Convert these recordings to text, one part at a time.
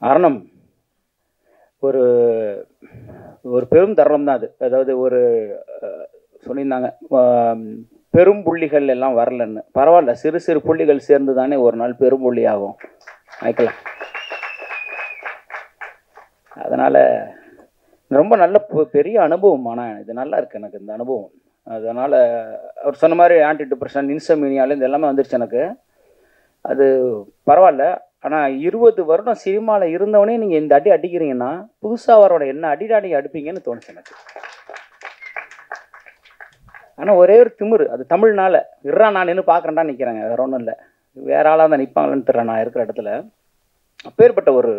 அரணம் ஒரு ஒரு பெரும் தருணம் தான் அது. அதாவது ஒரு சொல்லியிருந்தாங்க பெரும் புள்ளிகள் எல்லாம் வரலன்னு. பரவாயில்ல, சிறு சிறு புள்ளிகள் சேர்ந்து தானே ஒரு நாள் பெரும் புள்ளி ஆகும். வைக்கலாம். அதனால் ரொம்ப நல்ல பெரிய அனுபவம். ஆனால் இது நல்லா இருக்குது எனக்கு இந்த அனுபவம். அதனால் அவர் சொன்ன மாதிரி ஆன்டி டிப்ரெஷன், இன்சோம்னியாலேருந்து எல்லாமே வந்துருச்சு எனக்கு. அது பரவாயில்ல. ஆனால் 20 வருடம் சினிமாவில் இருந்தவனே நீங்கள் இந்த அடி அடிக்கிறீங்கன்னா புதுசாக அவரோட என்ன அடிடா நீங்கள் அடிப்பீங்கன்னு தோணுச்சு எனக்கு. ஆனால் ஒரே ஒரு திமிரு, அது தமிழ்னால இருறா நான் நின்று பார்க்குறேன்டா நிற்கிறேங்க, வேற ஒன்றும் இல்லை. வேற ஆளாக தான் நிற்பாங்களேன்னு தெரியல நான் இருக்கிற இடத்துல. அப்பேற்பட்ட ஒரு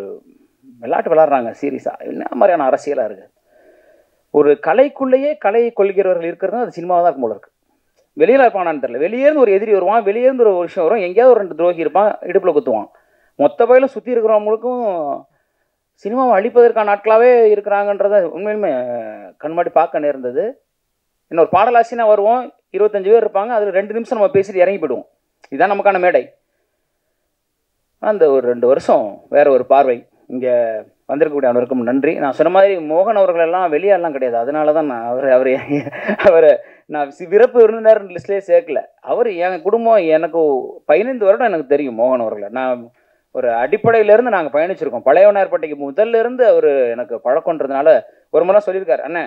விளையாட்டு விளாட்றாங்க சீரியஸாக. என்ன மாதிரியான அரசியலாக இருக்குது. ஒரு கலைக்குள்ளேயே கலையை கொள்கிறவர்கள் இருக்கிறது அது சினிமாவாக தான் இருக்கும் போல இருக்குது. வெளியில் இருப்பானான்னு தெரியல. வெளியேருந்து ஒரு எதிரி வருவான், வெளியேருந்து ஒரு விஷயம் வரும், எங்கேயாவது ஒரு 2 துரோகி இருப்பான், இடுப்பில் குத்துவான். மொத்த பயிலும் சுற்றி இருக்கிறவங்களுக்கும் சினிமாவை அழிப்பதற்கான நாட்களாகவே இருக்கிறாங்கன்றத உண்மையிலுமே கண்மாடி பார்க்க நேர்ந்தது. இன்னொரு பாடலாசினா வருவோம், 25 பேர் இருப்பாங்க, அதில் 2 நிமிஷம் நம்ம பேசிட்டு இறங்கி போயிடுவோம். இதுதான் நமக்கான மேடை. அந்த ஒரு 2 வருஷம் வேற ஒரு பார்வை. இங்கே வந்திருக்கக்கூடிய அனைவருக்கும் நன்றி. நான் சொன்ன மாதிரி மோகன் அவர்களெல்லாம் வெளியாலாம் கிடையாது. அதனால தான் நான் அவரை நான் விருப்பு விருந்தினர் லிஸ்ட்லேயே சேர்க்கல. அவர் என் குடும்பம், எனக்கு 15 வருடம் எனக்கு தெரியும் மோகன் அவர்களை. நான் ஒரு அடிப்படையிலேருந்து நாங்கள் பயணிச்சிருக்கோம். பழையவனார்பேட்டைக்கு முதல்ல இருந்து அவர் எனக்கு பழக்கன்றதுனால ஒரு முறை சொல்லியிருக்காரு, அண்ணே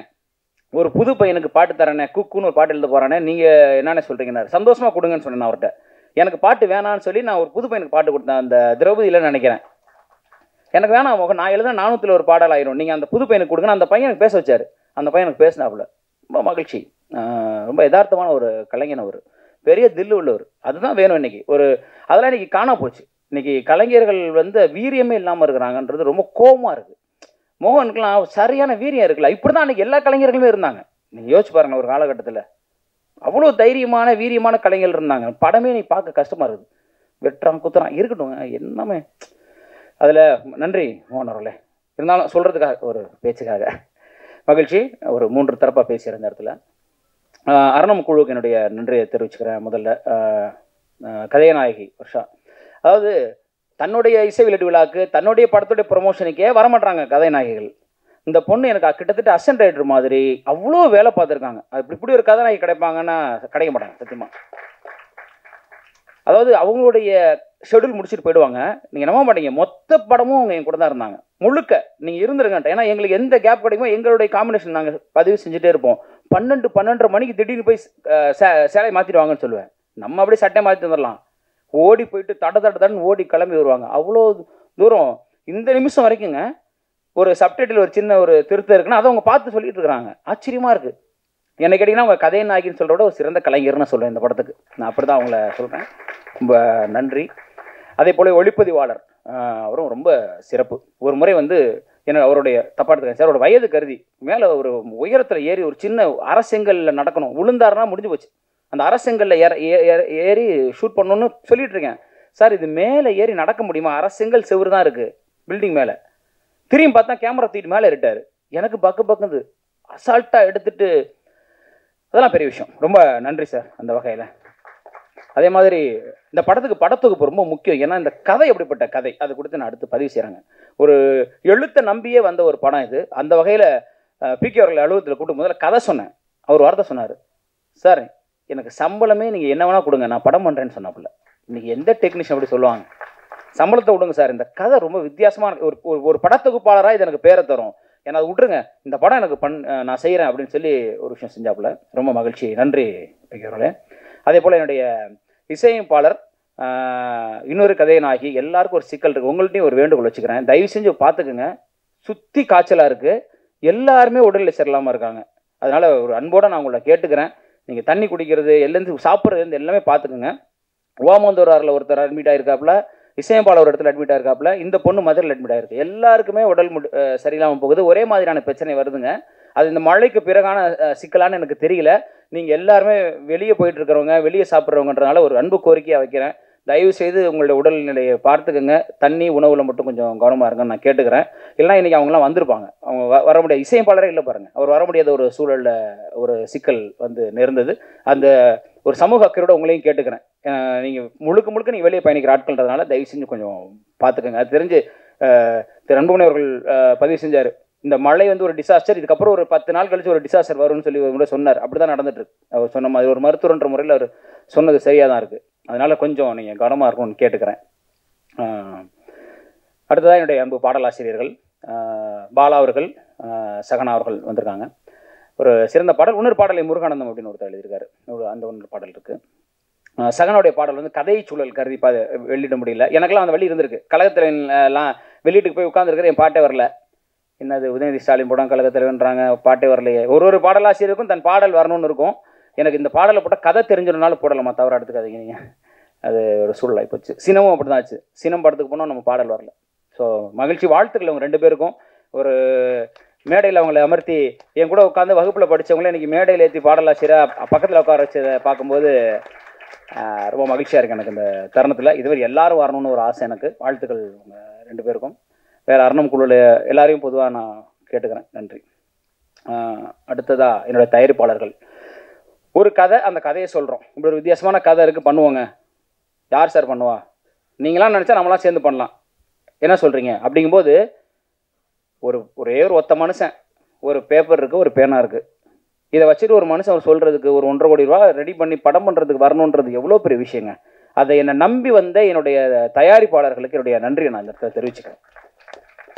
ஒரு புது பையனுக்கு பாட்டு தரேண்ணே, குக்குன்னு ஒரு பாட்டு எழுத போகிறானே, நீங்கள் என்னென்ன சொல்கிறீங்கன்னாரு. சந்தோஷமாக கொடுங்கன்னு சொன்னேன் அவர்கிட்ட. எனக்கு பாட்டு வேணான்னு சொல்லி நான் ஒரு புது பையனுக்கு பாட்டு கொடுத்தேன், அந்த திரௌபதியில் நினைக்கிறேன். எனக்கு வேணாம் மோகன், நான் எழுத 400 ஒரு பாடல் ஆயிரும், நீங்கள் அந்த புது பையனுக்கு கொடுங்கன்னு அந்த பையனுக்கு பேச வச்சார். அந்த பையனுக்கு பேசினாப்புல. ரொம்ப மகிழ்ச்சி. ரொம்ப யதார்த்தமான ஒரு கலைஞன் அவர், பெரிய தில்லு உள்ளவர். அதுதான் வேணும் இன்னைக்கு. அதெல்லாம் இன்னைக்கு காணா போச்சு. இன்னைக்கு கலைஞர்கள் வீரியமே இல்லாமல் இருக்கிறாங்கன்றது ரொம்ப கோபமாக இருக்குது. மோகனுக்குலாம் சரியான வீரியம் இருக்குல்ல. இப்படி தான் அன்றைக்கி எல்லா கலைஞர்களுமே இருந்தாங்க. நீங்கள் யோசிச்சு பாருங்க, ஒரு காலகட்டத்தில் அவ்வளோ தைரியமான வீரியமான கலைஞர்கள் இருந்தாங்க. படமே நீ பார்க்க கஷ்டமாக இருக்குது. வெட்டுறான் குத்துறான் இருக்கட்டும், என்னமே. அதில் நன்றி மோகன் அவர்களே. இருந்தாலும் சொல்கிறதுக்காக ஒரு பேச்சுக்காக மகிழ்ச்சி. ஒரு 3 தரப்பாக பேசியிருந்த இடத்துல அரணம் குழுவுக்கு என்னுடைய நன்றியை தெரிவிச்சுக்கிறேன். முதல்ல கதைநாயகி வர்ஷா. அதாவது தன்னுடைய இசை வெளியீட்டு விழாக்கு, தன்னுடைய படத்துடைய ப்ரொமோஷனுக்கே வரமாட்டாங்க கதைநாயகிகள். இந்த பொண்ணு எனக்கு கிட்டத்தட்ட அசிஸ்டன்ட் ரைட்டர் மாதிரி அவ்வளோ வேலை பார்த்துருக்காங்க. அது இப்படி ஒரு கதாநாயகி கிடைப்பாங்கன்னா கிடைக்க மாட்டாங்க சத்தியமாக. அதாவது அவங்களுடைய ஷெடியூல் முடிச்சுட்டு போயிடுவாங்க. நீங்கள் நம்ப மாட்டீங்க, மொத்த படமும் அவங்க என் கூட தான் இருந்தாங்க முழுக்க. நீங்கள் இருந்துருங்கன்ட்ட. ஏன்னா எங்களுக்கு எந்த கேப் கிடைக்குமோ எங்களுடைய காம்பினேஷன் நாங்கள் பதிவு செஞ்சுட்டே இருப்போம். 12-12:30 மணிக்கு திடீர்னு போய் சேலை மாற்றிடுவாங்கன்னு சொல்லுவேன். நம்ம அப்படியே சட்டை மாற்றி வந்துடலாம். ஓடி போயிட்டு தடன்னு ஓடி கிளம்பி வருவாங்க. அவ்வளோ தூரம் இந்த நிமிஷம் வரைக்குங்க ஒரு சப்டைட்டில் ஒரு சின்ன ஒரு திருத்தம் இருக்குன்னா அதை அவங்க பார்த்து சொல்லிட்டு இருக்கிறாங்க. ஆச்சரியமாக இருக்குது. என்னை கேட்டிங்கன்னா அவங்க கதைநாயகின்னு சொல்கிற விட ஒரு சிறந்த கலைஞர்னு சொல்லுவேன் இந்த படத்துக்கு. நான் அப்படி தான் அவங்கள சொல்கிறேன். ரொம்ப நன்றி. அதே போல் ஒளிப்பதிவாளர் அவரும் ரொம்ப சிறப்பு. ஒரு முறை என்ன அவருடைய தப்பாடுத்துக்காங்க சார், அவரோட வயது கருதி மேலே ஒரு உயரத்தில் ஏறி ஒரு சின்ன அரசெங்கல்ல நடக்கணும், விழுந்தாருன்னா முடிஞ்சு போச்சு. அந்த அரசெங்கல்ல ஏறி ஷூட் பண்ணணும்னு சொல்லிட்டு இருக்கேன். சார் இது மேலே ஏறி நடக்க முடியுமா? அரசெங்கல் செவ்வறு தான் இருக்குது பில்டிங் மேலே. திரும்பி பார்த்தா கேமரா தூக்கிட்டு மேலே ஏறிட்டார். எனக்கு பக்குது அசால்ட்டாக எடுத்துட்டு. அதெல்லாம் பெரிய விஷயம். ரொம்ப நன்றி சார் அந்த வகையில். அதே மாதிரி இந்த படத்துக்கு ரொம்ப முக்கியம். ஏன்னா இந்த கதை எப்படிப்பட்ட கதை, அதை கொடுத்து நான் அடுத்து பதிவு செய்கிறாங்க. ஒரு எழுத்தை நம்பியே வந்த ஒரு படம் இது. அந்த வகையில் பிகே அவர்கள் அலுவலகத்தில் கூப்பிட்டு முதல்ல கதை சொன்னேன். அவர் வார்த்தை சொன்னார், சார் எனக்கு சம்பளமே நீங்கள் என்ன வேணால் கொடுங்க, நான் படம் பண்ணுறேன்னு சொன்னாப்புல. இன்றைக்கி எந்த டெக்னீஷியன் அப்படி சொல்லுவாங்க? சம்பளத்தை விடுங்க சார், இந்த கதை ரொம்ப வித்தியாசமான ஒரு படத்தொகுப்பாளராக இது எனக்கு பேரை தரும், ஏன்னா அதை விட்டுருங்க, இந்த படம் எனக்கு நான் செய்கிறேன் அப்படின்னு சொல்லி ஒரு விஷயம் செஞ்சாப்புல. ரொம்ப மகிழ்ச்சி. நன்றி பிகே அவர்களே. அதே போல் என்னுடைய இசையமைப்பாளர், இன்னொரு கதைநாயகி, எல்லாருக்கும் ஒரு சிக்கல் இருக்குது. உங்கள்கிட்டையும் ஒரு வேண்டுகோள் வச்சுக்கிறேன், தயவு செஞ்சு பார்த்துக்குங்க. சுற்றி காய்ச்சலாக இருக்குது, எல்லாருமே உடல்நிலை சரியில்லாமல் இருக்காங்க. அதனால் ஒரு அன்போடு நான் உங்களை கேட்டுக்கிறேன், நீங்கள் தண்ணி குடிக்கிறது எல்லேருந்து சாப்பிட்றது எல்லாமே பார்த்துக்குங்க. ஓமந்தூராரில் ஒருத்தர் அட்மிட் ஆகிருக்காப்புல, இசையமைப்பாளர் ஒரு இடத்துல அட்மிட் ஆகிருக்காப்புல, இந்த பொண்ணு மதுரையில் அட்மிட் ஆகிருக்கு. எல்லாருக்குமே உடல் சரியில்லாமல் போகுது. ஒரே மாதிரியான பிரச்சனை வருதுங்க. அது இந்த மழைக்கு பிறகான சிக்கலான்னு எனக்கு தெரியல. நீங்கள் எல்லாருமே வெளியே போயிட்டு இருக்கிறவங்க, வெளியே சாப்பிட்றவங்கன்றதுனால ஒரு அன்பு கோரிக்கையாக வைக்கிறேன், தயவு செய்து உங்களுடைய உடல்நிலையை பார்த்துக்குங்க. தண்ணி உணவில் மட்டும் கொஞ்சம் கவனமாக இருங்கன்னு நான் கேட்டுக்கிறேன். இல்லைனா இன்றைக்கி அவங்களாம் வந்திருப்பாங்க, அவங்க வர முடியாது. இசையமைப்பாளரே இல்லை பாருங்கள், அவர் வர முடியாத ஒரு சூழலில் ஒரு சிக்கல் நேர்ந்தது. அந்த ஒரு சமூக அக்கறையோட உங்களையும் கேட்டுக்கிறேன். நீங்கள் முழுக்க நீங்கள் வெளியே பயணிக்கிற ஆட்கள்ன்றதுனால தயவு செஞ்சு கொஞ்சம் பார்த்துக்கோங்க. அது தெரிஞ்சு திரு அன்புமணி அவர்கள் பதிவு செஞ்சார். இந்த மழை வந்து ஒரு டிசாஸ்டர், இதுக்கப்புறம் ஒரு 10 நாள் கழிச்சு ஒரு டிசாஸ்டர் வரும்னு சொல்லி ஒரு முறை சொன்னார். அப்படி தான் நடந்துட்டு இருக்கு. அவர் சொன்ன மாதிரி ஒரு மருத்துவன்ற முறையில் அவர் சொன்னது சரியாக தான் இருக்குது. அதனால கொஞ்சம் நீங்கள் கவனமாக இருக்கணும்னு கேட்டுக்கிறேன். அடுத்ததாக என்னுடைய அன்பு பாடலாசிரியர்கள் பாலா அவர்கள், சகனா அவர்கள் வந்திருக்காங்க. ஒரு சிறந்த பாடல். இன்னொரு பாடலை முருகானந்தம் அப்படின்னு ஒருத்தர் எழுதியிருக்காரு. அந்த ஒன்று பாடல் இருக்குது. சகனுடைய பாடல் வந்து கதை சூழல் கருதி வெளியிட முடியல. எனக்கெல்லாம் அந்த வழி இருந்திருக்கு. கழகத்திலாம் வெளியீட்டுக்கு போய் உட்காந்துருக்கிற என் பாட்டே வரல. என்னது உதயநிதி ஸ்டாலின் படம் கழகத்தில்ன்றாங்க, பாட்டே வரலையே. ஒரு பாடலாசிரியருக்கும் தன் பாடல் வரணும்னு இருக்கும். எனக்கு இந்த பாடலை போட்டால் கதை தெரிஞ்சிடனாலும் போடலாமா, தவறு எடுத்துக்காதீங்க நீங்கள். அது ஒரு சூழலாகி போச்சு. சினமும் அப்படி தான் ஆச்சு. சினம் படத்துக்கு போனால் நம்ம பாடல் வரல. ஸோ மகிழ்ச்சி, வாழ்த்துக்கள் அவங்க 2 பேருக்கும். ஒரு மேடையில் அவங்களை அமர்த்தி என் கூட உட்காந்து வகுப்பில் படித்தவங்களே இன்றைக்கி மேடையில் ஏற்றி பாடலாசிரியராக பக்கத்தில் உட்கார வச்சதை பார்க்கும்போது ரொம்ப மகிழ்ச்சியாக இருக்குது எனக்கு இந்த தருணத்தில். இதுவரை எல்லாரும் வரணும்னு ஒரு ஆசை எனக்கு. வாழ்த்துக்கள் 2 பேருக்கும். வேறு அரணம் குழுவில் எல்லாரையும் பொதுவாக நான் கேட்டுக்கிறேன். நன்றி. அடுத்ததாக என்னோடய தயாரிப்பாளர்கள். ஒரு கதை, அந்த கதையை சொல்கிறோம். இப்படி ஒரு வித்தியாசமான கதை இருக்குது, பண்ணுவோங்க. யார் சார் பண்ணுவா? நீங்களாம் நினச்சா நம்மளாம் சேர்ந்து பண்ணலாம். என்ன சொல்கிறீங்க? அப்படிங்கும்போது ஒரே ஒரு ஒத்த மனுஷன், ஒரு பேப்பர் இருக்குது, ஒரு பேனா இருக்குது. இதை வச்சுட்டு ஒரு மனுஷன் அவர் சொல்கிறதுக்கு ஒரு 1.5 கோடி ரூபா ரெடி பண்ணி படம் பண்ணுறதுக்கு வரணுன்றது எவ்வளோ பெரிய விஷயங்க. அதை என்னை நம்பி வந்த என்னுடைய தயாரிப்பாளர்களுக்கு என்னுடைய நன்றியை நான் இந்த இடத்துல தெரிவிச்சுக்கிறேன்.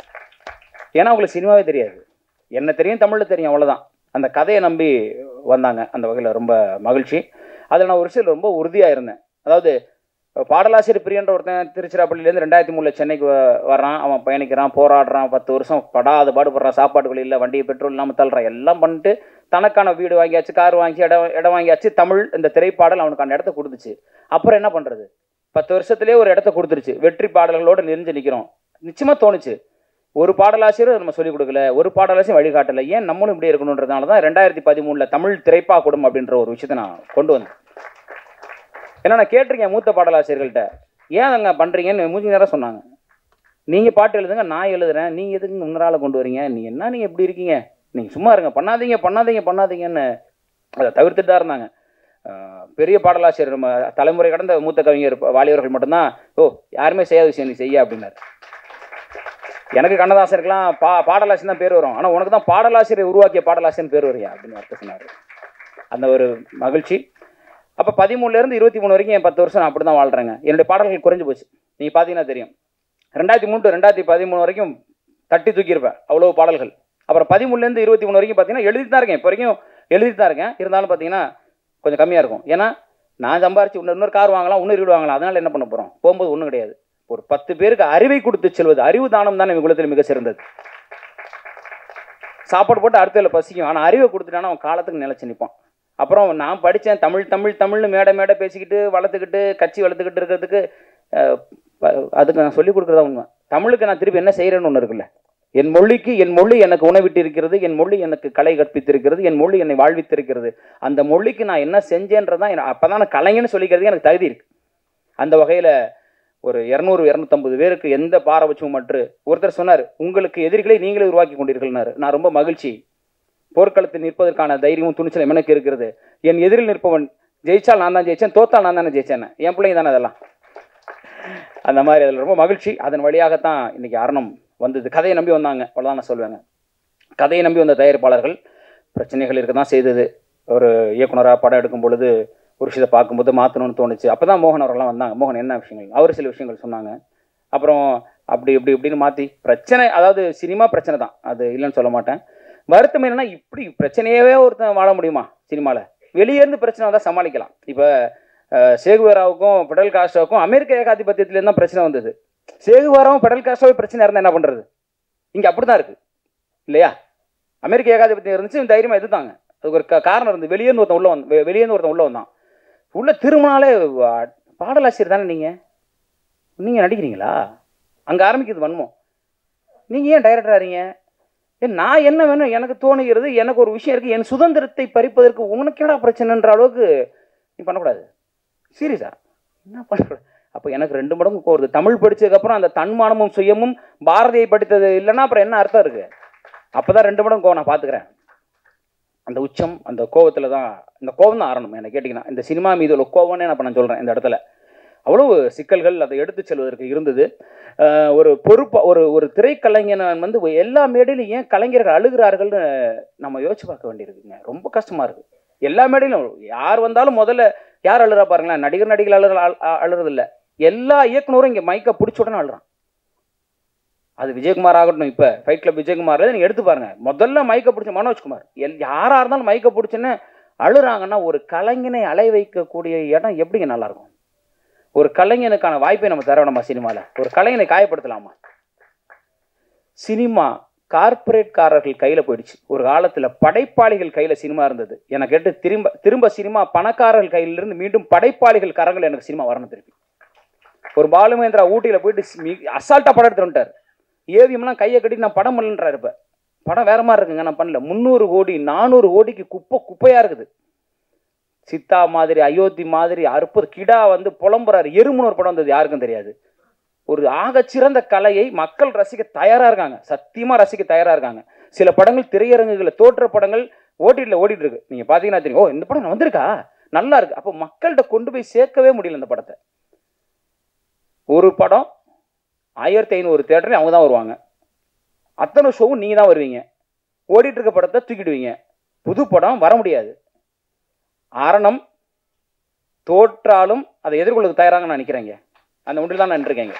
ஏன்னா அவங்களுக்கு சினிமாவே தெரியாது, என்ன தெரியும், தமிழில் தெரியும், அவ்வளோதான். அந்த கதையை நம்பி வந்தாங்க. அந்த வகையில் ரொம்ப மகிழ்ச்சி. அதில் நான் ஒரு விஷயம் ரொம்ப உறுதியாக இருந்தேன். அதாவது பாடலாசிரியர் பிரியன்ற ஒருத்தன் திருச்சிராப்பள்ளியிலேருந்து 2003 சென்னைக்கு வர்றான். அவன் பயணிக்கிறான், போராடுறான், 10 வருஷம் படாத பாடுபடுறான். சாப்பாடு வழியில் வண்டியை பெட்ரோல் இல்லாமல் தள்ளுறான். எல்லாம் பண்ணிட்டு தனக்கான வீடு வாங்கியாச்சு, கார் வாங்கி இடம் வாங்கியாச்சு. தமிழ் இந்த திரைப்பாடல் அவனுக்கான இடத்த கொடுத்துச்சு. அப்புறம் என்ன பண்ணுறது? 10 வருஷத்துலேயே ஒரு இடத்த கொடுத்துருச்சு. வெற்றி பாடல்களோடு நெறிஞ்சு நிற்கிறோம். நிச்சயமாக தோணுச்சு, ஒரு பாடலாசிரியர் நம்ம சொல்லிக் கொடுக்கல, ஒரு பாடலாசிரியர் வழிகாட்டலை, ஏன் நம்மளும் இப்படி இருக்கணுன்றதுனால தான் 2013 தமிழ் திரைப்பாக்கூடம் அப்படின்ற ஒரு விஷயத்தை நான் கொண்டு வந்தேன். ஏன்னா நான் கேட்டிருக்கேன் மூத்த பாடலாசிரியர்கள்ட்ட, ஏன் அங்கே பண்ணுறீங்கன்னு மூஞ்சி நேரம் சொன்னாங்க. நீங்கள் பாட்டு எழுதுங்க, நான் எழுதுறேன், நீங்கள் எதுக்கு முன்னரால கொண்டு வரீங்க, நீங்கள் எப்படி இருக்கீங்க, நீங்கள் சும்மா இருங்க, பண்ணாதீங்க பண்ணாதீங்க பண்ணாதீங்கன்னு அதை தவிர்த்துட்டு தான் இருந்தாங்க. பெரிய பாடலாசிரியர் நம்ம தலைமுறை கடந்த மூத்த கவிஞர் வாலியவர்கள் மட்டும்தான், யாருமே செய்யாத விஷயம் நீ செய்ய அப்படின்னாரு. எனக்கு கண்ணதாசருக்கெல்லாம் பாடலாசிரியர் தான் பேர் வரும், ஆனால் உனக்கு தான் பாடலாசிரியர் உருவாக்கிய பாடலாசிரியர் பேர் வரையா அப்படின்னு அர்த்தம் சொன்னார். அந்த ஒரு மகிழ்ச்சி. அப்போ 13லேருந்து 23 வரைக்கும் என் 10 வருஷம் நான் அப்படி தான் வாழ்கிறேங்க. என்னுடைய பாடல்கள் குறைஞ்சி போச்சு. நீங்கள் பார்த்தீங்கன்னா தெரியும், 2003 to 2013 வரைக்கும் தட்டி தூக்கியிருப்பேன், அவ்வளோ பாடல்கள். அப்புறம் 13லேருந்து 23 வரைக்கும் பார்த்தீங்கன்னா எழுதிட்டு தான் இருக்கேன். இப்போ வரைக்கும் எழுதிட்டு தான் இருக்கேன். இருந்தாலும் பார்த்தீங்கன்னா கொஞ்சம் கம்மியாக இருக்கும். ஏன்னா நான் சம்பாரிச்சு இன்னொரு கார் வாங்கலாம், இன்னொரு வீடு வாங்கலாம். அதனால் என்ன பண்ண போகிறோம்? போகும்போது ஒன்றும் கிடையாது. ஒரு 10 பேருக்கு அறிவை கொடுத்து செல்வது, அறிவு தானம் தான் எங்கள் குலத்தில் மிக சிறந்தது. சாப்பாடு போட்டு அடுத்ததில் பசிக்கும், ஆனால் அறிவை கொடுத்துட்டானா அவன் காலத்துக்கு நிலைச்சு நிற்பான். அப்புறம் நான் படித்தேன், தமிழ்னு மேடை பேசிக்கிட்டு வளர்த்துக்கிட்டு கட்சி வளர்த்துக்கிட்டு இருக்கிறதுக்கு அதுக்கு நான் சொல்லிக் கொடுக்குறதா உண்மை. தமிழுக்கு நான் திருப்பி என்ன செய்கிறேன்னு ஒன்று இருக்குல்ல. என் மொழி எனக்கு உணவிட்டு இருக்கிறது, என் மொழி எனக்கு கலை கற்பித்திருக்கிறது, என் மொழி என்னை வாழ்வித்திருக்கிறது. அந்த மொழிக்கு நான் என்ன செஞ்சேன்றதான் அப்போ தான் நான் கலைஞன்னு சொல்லிக்கிறதுக்கு எனக்கு தகுதி இருக்குது. அந்த வகையில் ஒரு 200-250 பேருக்கு எந்த பாரபட்சமும் மற்ற ஒருத்தர் சொன்னார், உங்களுக்கு எதிரிகளை நீங்களே உருவாக்கி கொண்டீர்கள்னாரு. நான் ரொம்ப மகிழ்ச்சி. போர்க்களத்தில் நிற்பதற்கான தைரியமும் துணிச்சலும் எனக்கு இருக்கிறது. என் எதிரில் நிற்பவன் ஜெயிச்சால் நான் தான் ஜெயிச்சேன், தோத்தால் நான் தானே ஜெயிச்சேன். என் பிள்ளைங்க தானே அதெல்லாம். அந்த மாதிரி அதில் ரொம்ப மகிழ்ச்சி. அதன் வழியாகத்தான் இன்னைக்கு அரணம் வந்தது. கதையை நம்பி வந்தாங்க, அவ்வளோதான் நான் சொல்லுவேங்க. கதையை நம்பி வந்த தயாரிப்பாளர்கள் பிரச்சனைகள் இருக்க தான் செய்தது. ஒரு இயக்குனராக படம் எடுக்கும் பொழுது ஒரு விஷயத்தை பார்க்கும்போது மாற்றணும்னு தோணுச்சு. அப்போ தான் மோகன் அவர்கள்லாம் வந்தாங்க. மோகன் என்ன விஷயங்கள், அவர் சில விஷயங்கள் சொன்னாங்க. அப்புறம் இப்படின்னு மாற்றி பிரச்சனை, அதாவது சினிமா பிரச்சனை தான், அது இல்லைன்னு சொல்ல மாட்டேன். வருத்தம் என்னன்னா, இப்படி பிரச்சனையவே ஒருத்தன் வாழ முடியுமா சினிமாவில்? வெளியேருந்து பிரச்சனை வந்தால் சமாளிக்கலாம். இப்போ சேகுவேராவுக்கும் பெடல் காஸ்ட்ரோவுக்கும் அமெரிக்க ஏகாதிபத்தியத்துலேருந்து தான் பிரச்சனை வந்தது. சேகுவேராவும் பெடல் காஸ்ட்ரோவே பிரச்சனை இருந்தால் என்ன பண்ணுறது? இங்கே அப்படி தான் இருக்குது இல்லையா? அமெரிக்க ஏகாதிபத்தியம் இருந்துச்சு, தைரியமாக எதுதாங்க. அதுக்கு ஒரு காரணம் இருந்து வெளியேருந்து ஒருத்தன் உள்ள வந்தான். உள்ள திரும்பினாலே பாடலாசிரியர் தானே நீங்கள் நடிக்கிறீங்களா? அங்கே ஆரம்பிக்கிறது வன்மம். நீங்கள் ஏன் டைரக்டர் ஆறீங்க? நான் என்ன வேணும் எனக்கு தோணுகிறது, எனக்கு ஒரு விஷயம் இருக்குது, என் சுதந்திரத்தை பறிப்பதற்கு உனக்கு என்னடா பிரச்சனைன்ற அளவுக்கு நீ பண்ணக்கூடாது. சீரியஸா என்ன பண்ணக்கூடாது? அப்போ எனக்கு 2 மடங்கு போகிறது. தமிழ் படித்ததுக்கப்புறம் அந்த தன்மானமும் சுயமும் பாரதியை படித்தது இல்லைன்னா அப்புறம் என்ன அர்த்தம் இருக்குது? அப்போ தான் 2 மடங்கு கோவம் நான் பார்த்துக்கிறேன். அந்த உச்சம், அந்த கோவத்தில் தான், இந்த கோவம் தான் ஆரணும். என்ன கேட்டிங்கன்னா இந்த சினிமா மீது உள்ள கோவம்னே நான் சொல்கிறேன் இந்த இடத்துல. அவ்வளவு சிக்கல்கள் அதை எடுத்து செல்வதற்கு இருந்தது. ஒரு பொறுப்பாக ஒரு திரைக்கலைஞன் வந்து எல்லா மேடையிலும் ஏன் கலைஞர்கள் அழுகிறார்கள்னு நம்ம யோசிச்சு பார்க்க வேண்டியிருக்குங்க. ரொம்ப கஷ்டமாக இருக்குது. எல்லா மேடையிலும் யார் வந்தாலும் முதல்ல யார் அழுறா பாருங்களேன். நடிகர்கள் அழுறதில்லை. எல்லா இயக்குனரும் இங்கே மைக்கை பிடிச்ச உடனே அழுறான். அது விஜயகுமார் ஆகட்டும், இப்போ ஃபைட் கிளப் விஜயகுமார் நீங்கள் எடுத்து பாருங்க. முதல்ல மைக்கை பிடிச்ச மனோஜ்குமார், யாராக இருந்தாலும் மைக்கை பிடிச்சுன்னு அழுறாங்கன்னா ஒரு கலைஞனை அலை வைக்கக்கூடிய இடம் எப்படிங்க நல்லா இருக்கும்? ஒரு கலைஞனுக்கான வாய்ப்பை நம்ம தர வேணுமா? சினிமாவில் ஒரு கலைஞனை காயப்படுத்தலாமா? சினிமா கார்பரேட்காரர்கள் கையில் போயிடுச்சு. ஒரு காலத்தில் படைப்பாளிகள் கையில் சினிமா இருந்தது. எனக்கு கேட்டு திரும்ப சினிமா பணக்காரர்கள் கையிலிருந்து மீண்டும் படைப்பாளிகள் கரங்கள் எனக்கு சினிமா வரணும் திருப்பி. ஒரு பாலுமேந்திரா ஊட்டியில் போயிட்டு அசால்ட்டாக படம் எடுத்து வந்துட்டார். ஏவிஎம்லாம் கையை கட்டி நான் படம் பண்ணலன்றார். இப்போ படம் வேற மாதிரி இருக்குங்க, நான் பண்ணல. 300 கோடி 400 கோடிக்கு குப்பையாக இருக்குது. சித்தா மாதிரி, அயோத்தி மாதிரி, அற்புத கிடா வந்து புலம்புறாரு. எறும்புன்னு ஒரு படம் வந்தது, யாருக்கும் தெரியாது. ஒரு ஆகச்சிறந்த கலையை மக்கள் ரசிக்க தயாராக இருக்காங்க, சத்தியமாக ரசிக்க தயாராக இருக்காங்க. சில படங்கள் திரையரங்குகளில் தோற்ற படங்கள் ஓடிடியில் ஓடிட்டு இருக்கு. நீங்கள் பார்த்தீங்கன்னா தெரியும், ஓ இந்த படம் வந்திருக்கா, நல்லா இருக்கு. அப்போ மக்கள்கிட்ட கொண்டு போய் சேர்க்கவே முடியல இந்த படத்தை. ஒரு படம் 1500 தியேட்டர்லையும் அவங்க தான் வருவாங்க. அத்தனை ஷோவும் நீங்கள் தான் வருவீங்க. ஓடிட்டு இருக்க படத்தை தூக்கிடுவீங்க. புது படம் வர முடியாது. அரணம் தோற்றாலும் அதை எதிர்கொள்ள தயாராக நான் நினைக்கிறேங்க. அந்த ஒன்றில் தான் நான் நின்றுருக்கேங்க.